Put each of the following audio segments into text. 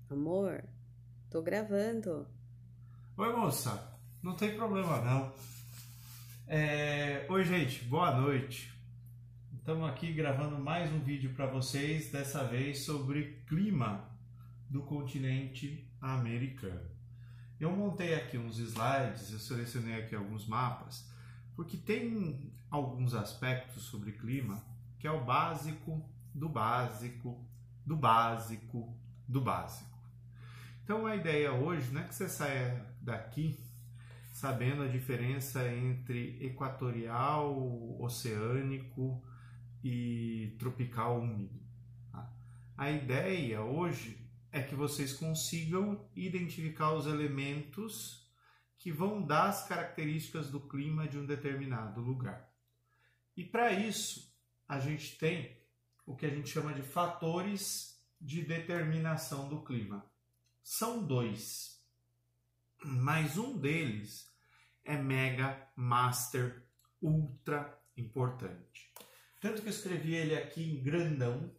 Amor, tô gravando. Oi, moça. Não tem problema, não. Oi, gente. Boa noite. Estamos aqui gravando mais um vídeo para vocês, dessa vez sobre clima do continente americano. Eu montei aqui uns slides, eu selecionei aqui alguns mapas, porque tem alguns aspectos sobre clima que é o básico do básico, do básico, do básico. Então a ideia hoje não é que você saia daqui sabendo a diferença entre equatorial, oceânico e tropical úmido. Tá? A ideia hoje é que vocês consigam identificar os elementos que vão dar as características do clima de um determinado lugar. E para isso, a gente tem o que a gente chama de fatores de determinação do clima. São dois, mas um deles é mega, master, ultra importante. Tanto que eu escrevi ele aqui em grandão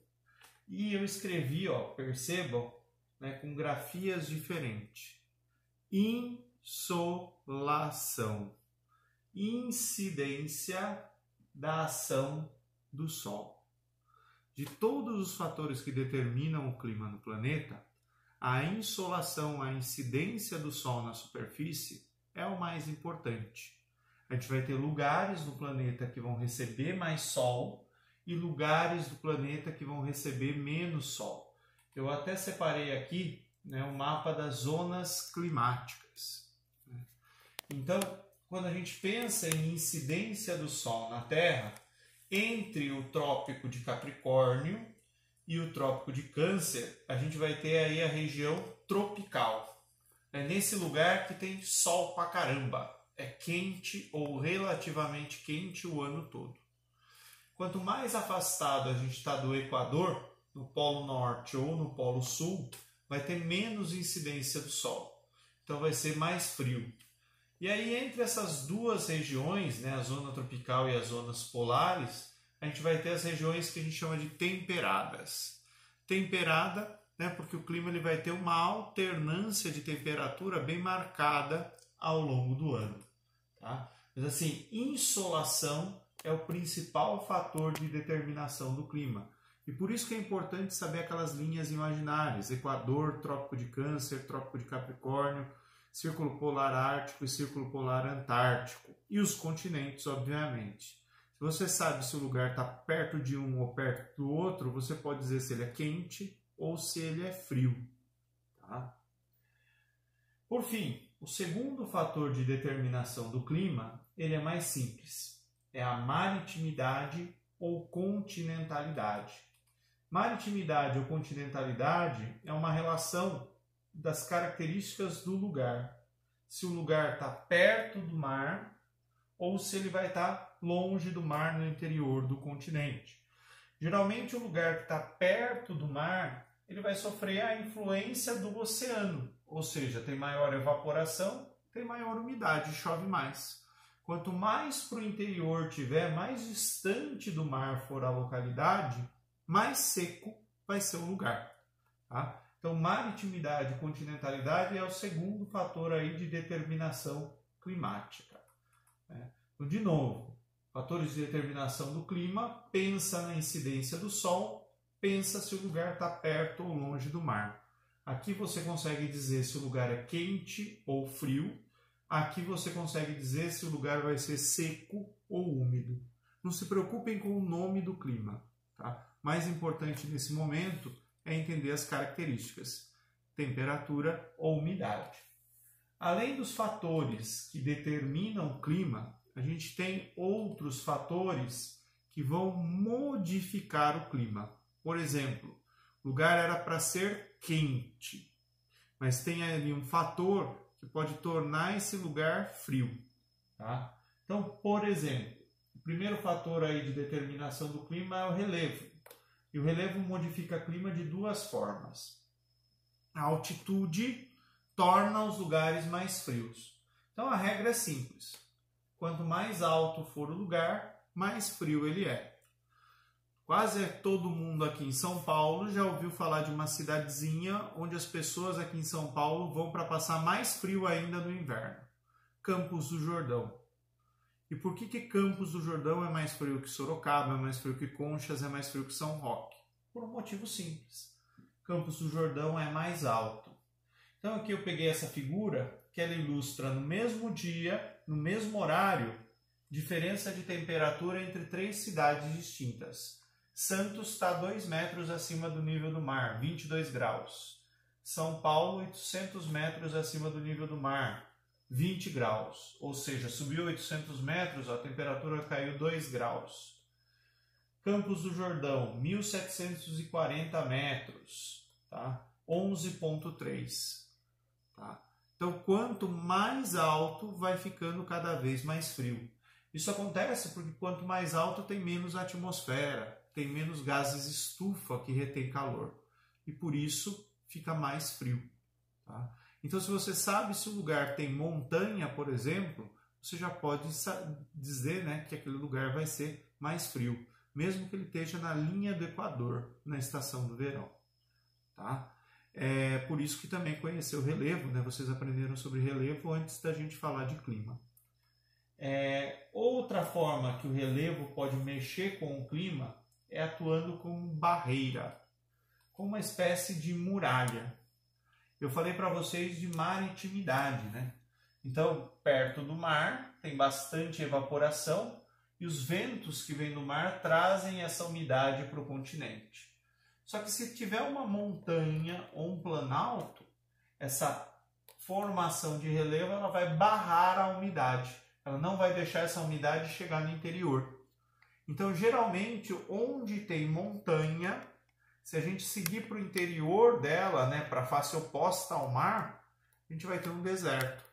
e eu escrevi, percebam, com grafias diferentes. Insolação, incidência da ação do Sol. De todos os fatores que determinam o clima no planeta, a insolação, a incidência do Sol na superfície é o mais importante. A gente vai ter lugares no planeta que vão receber mais Sol e lugares do planeta que vão receber menos Sol. Eu até separei aqui um mapa das zonas climáticas. Então, quando a gente pensa em incidência do Sol na Terra, entre o Trópico de Capricórnio e o Trópico de Câncer, a gente vai ter aí a região tropical. É nesse lugar que tem sol pra caramba. É quente ou relativamente quente o ano todo. Quanto mais afastado a gente está do Equador, no Polo Norte ou no Polo Sul, vai ter menos incidência do sol. Então vai ser mais frio. E aí entre essas duas regiões, a zona tropical e as zonas polares, a gente vai ter as regiões que a gente chama de temperadas. Temperada, porque o clima ele vai ter uma alternância de temperatura bem marcada ao longo do ano. Tá? Mas assim, insolação é o principal fator de determinação do clima. E por isso que é importante saber aquelas linhas imaginárias: Equador, Trópico de Câncer, Trópico de Capricórnio, Círculo Polar Ártico e Círculo Polar Antártico. E os continentes, obviamente. Se você sabe se o lugar está perto de um ou perto do outro, você pode dizer se ele é quente ou se ele é frio. Tá? Por fim, o segundo fator de determinação do clima, ele é mais simples. É a maritimidade ou continentalidade. Maritimidade ou continentalidade é uma relação das características do lugar. Se o lugar está perto do mar ou se ele vai estar longe do mar no interior do continente. Geralmente o lugar que está perto do mar, ele vai sofrer a influência do oceano, ou seja, tem maior evaporação, tem maior umidade, chove mais. Quanto mais para o interior tiver, mais distante do mar for a localidade, mais seco vai ser o lugar. Tá? Então, maritimidade e continentalidade é o segundo fator aí de determinação climática. Então, de novo, fatores de determinação do clima, pensa na incidência do Sol, pensa se o lugar está perto ou longe do mar. Aqui você consegue dizer se o lugar é quente ou frio. Aqui você consegue dizer se o lugar vai ser seco ou úmido. Não se preocupem com o nome do clima. Tá? Mais importante nesse momento é entender as características: temperatura ou umidade. Além dos fatores que determinam o clima, a gente tem outros fatores que vão modificar o clima. Por exemplo, o lugar era para ser quente, mas tem ali um fator que pode tornar esse lugar frio. Tá? Então, por exemplo, o primeiro fator aí de determinação do clima é o relevo. E o relevo modifica o clima de duas formas. A altitude torna os lugares mais frios. Então a regra é simples. Quanto mais alto for o lugar, mais frio ele é. Quase todo mundo aqui em São Paulo já ouviu falar de uma cidadezinha onde as pessoas aqui em São Paulo vão para passar mais frio ainda no inverno. Campos do Jordão. E por que Campos do Jordão é mais frio que Sorocaba, é mais frio que Conchas, é mais frio que São Roque? Por um motivo simples. Campos do Jordão é mais alto. Então aqui eu peguei essa figura que ela ilustra no mesmo dia, no mesmo horário, diferença de temperatura entre 3 cidades distintas. Santos está 2 metros acima do nível do mar, 22 graus. São Paulo, 800 metros acima do nível do mar, 20 graus. Ou seja, subiu 800 metros, a temperatura caiu 2 graus. Campos do Jordão, 1.740 metros, tá? 11,3. Tá? Então, quanto mais alto, vai ficando cada vez mais frio. Isso acontece porque quanto mais alto tem menos atmosfera, tem menos gases estufa que retém calor. E por isso fica mais frio. Tá? Então, se você sabe se o lugar tem montanha, por exemplo, você já pode dizer, né, que aquele lugar vai ser mais frio, mesmo que ele esteja na linha do Equador, na estação do verão. Tá? É por isso que também conhecer o relevo, né? Vocês aprenderam sobre relevo antes da gente falar de clima. Outra forma que o relevo pode mexer com o clima é atuando como barreira, como uma espécie de muralha. Eu falei para vocês de maritimidade, né? Então, perto do mar tem bastante evaporação e os ventos que vêm do mar trazem essa umidade para o continente. Só que se tiver uma montanha ou um planalto, essa formação de relevo ela vai barrar a umidade. Ela não vai deixar essa umidade chegar no interior. Então, geralmente, onde tem montanha, se a gente seguir para o interior dela, né, para a face oposta ao mar, a gente vai ter um deserto.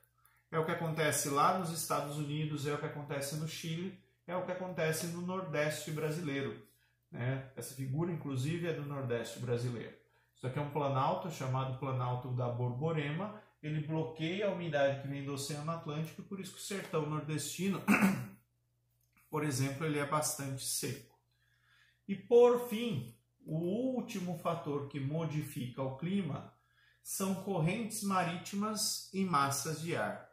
É o que acontece lá nos Estados Unidos, é o que acontece no Chile, é o que acontece no Nordeste brasileiro. Né? Essa figura, inclusive, é do Nordeste brasileiro. Isso aqui é um planalto chamado Planalto da Borborema. Ele bloqueia a umidade que vem do Oceano Atlântico e por isso que o sertão nordestino, por exemplo, ele é bastante seco. E por fim, o último fator que modifica o clima são correntes marítimas e massas de ar.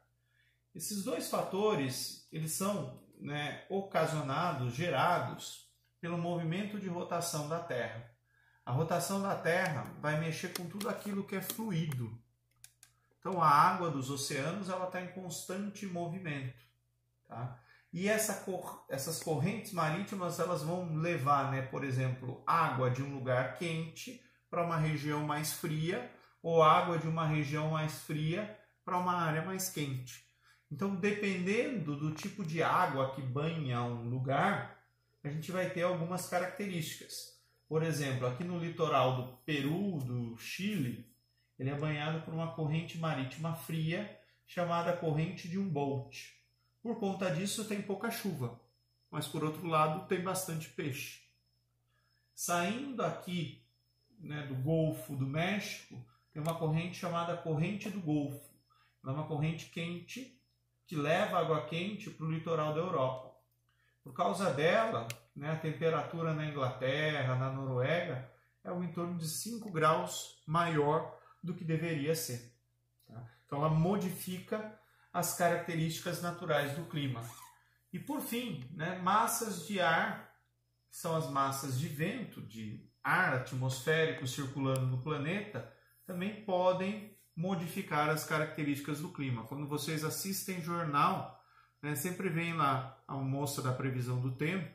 Esses dois fatores, eles são, né, ocasionados, gerados pelo movimento de rotação da Terra. A rotação da Terra vai mexer com tudo aquilo que é fluido. Então, a água dos oceanos está em constante movimento. Tá? E essas correntes marítimas elas vão levar, né, por exemplo, água de um lugar quente para uma região mais fria ou água de uma região mais fria para uma área mais quente. Então, dependendo do tipo de água que banha um lugar, a gente vai ter algumas características. Por exemplo, aqui no litoral do Peru, do Chile, ele é banhado por uma corrente marítima fria chamada corrente de Humboldt. Por conta disso tem pouca chuva, mas por outro lado tem bastante peixe. Saindo aqui, né, do Golfo do México, tem uma corrente chamada corrente do Golfo. Ela é uma corrente quente que leva água quente para o litoral da Europa. Por causa dela, né, a temperatura na Inglaterra, na Noruega, é em torno de 5 graus maior do que deveria ser. Tá? Então ela modifica as características naturais do clima. E por fim, né, massas de ar, que são as massas de vento, de ar atmosférico circulando no planeta, também podem modificar as características do clima. Quando vocês assistem jornal, né, sempre vem lá a moça da previsão do tempo,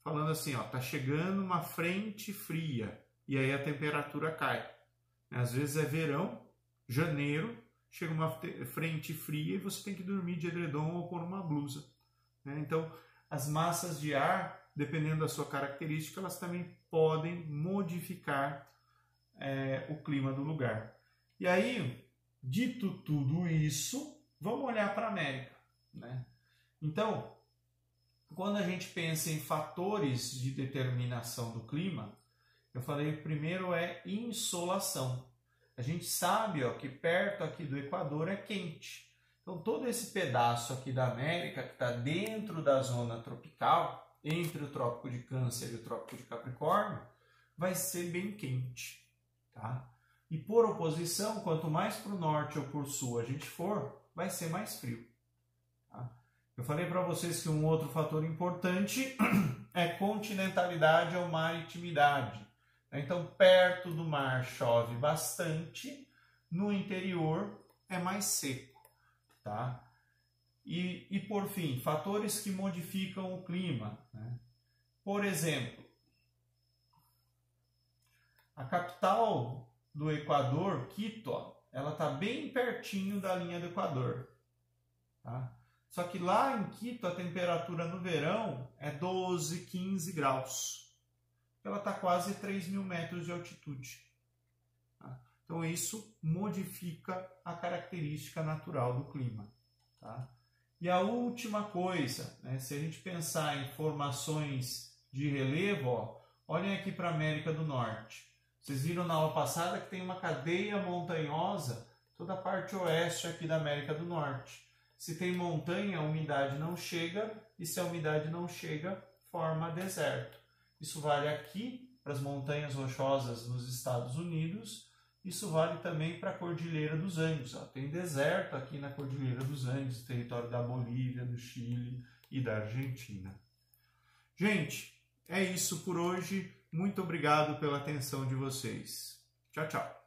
falando assim, ó, tá chegando uma frente fria, e aí a temperatura cai. Às vezes é verão, janeiro, chega uma frente fria e você tem que dormir de edredom ou pôr uma blusa. Então, as massas de ar, dependendo da sua característica, elas também podem modificar o clima do lugar. E aí, dito tudo isso, vamos olhar para a América. Né? Então, quando a gente pensa em fatores de determinação do clima, eu falei que primeiro é insolação. A gente sabe, ó, que perto aqui do Equador é quente. Então todo esse pedaço aqui da América que está dentro da zona tropical, entre o Trópico de Câncer e o Trópico de Capricórnio, vai ser bem quente, tá? E por oposição, quanto mais para o norte ou por sul a gente for, vai ser mais frio. Tá? Eu falei para vocês que um outro fator importante é continentalidade ou maritimidade. Então, perto do mar chove bastante, no interior é mais seco. Tá? E por fim, fatores que modificam o clima. Né? Por exemplo, a capital do Equador, Quito, ela está bem pertinho da linha do Equador. Tá? Só que lá em Quito a temperatura no verão é 12, 15 graus. Ela está quase 3.000 metros de altitude. Tá? Então isso modifica a característica natural do clima. Tá? E a última coisa, né, se a gente pensar em formações de relevo, ó, olhem aqui para a América do Norte. Vocês viram na aula passada que tem uma cadeia montanhosa toda a parte oeste aqui da América do Norte. Se tem montanha, a umidade não chega, e se a umidade não chega, forma deserto. Isso vale aqui para as montanhas rochosas nos Estados Unidos, isso vale também para a Cordilheira dos Andes. Ó. Tem deserto aqui na Cordilheira dos Andes, território da Bolívia, do Chile e da Argentina. Gente, é isso por hoje. Muito obrigado pela atenção de vocês. Tchau, tchau.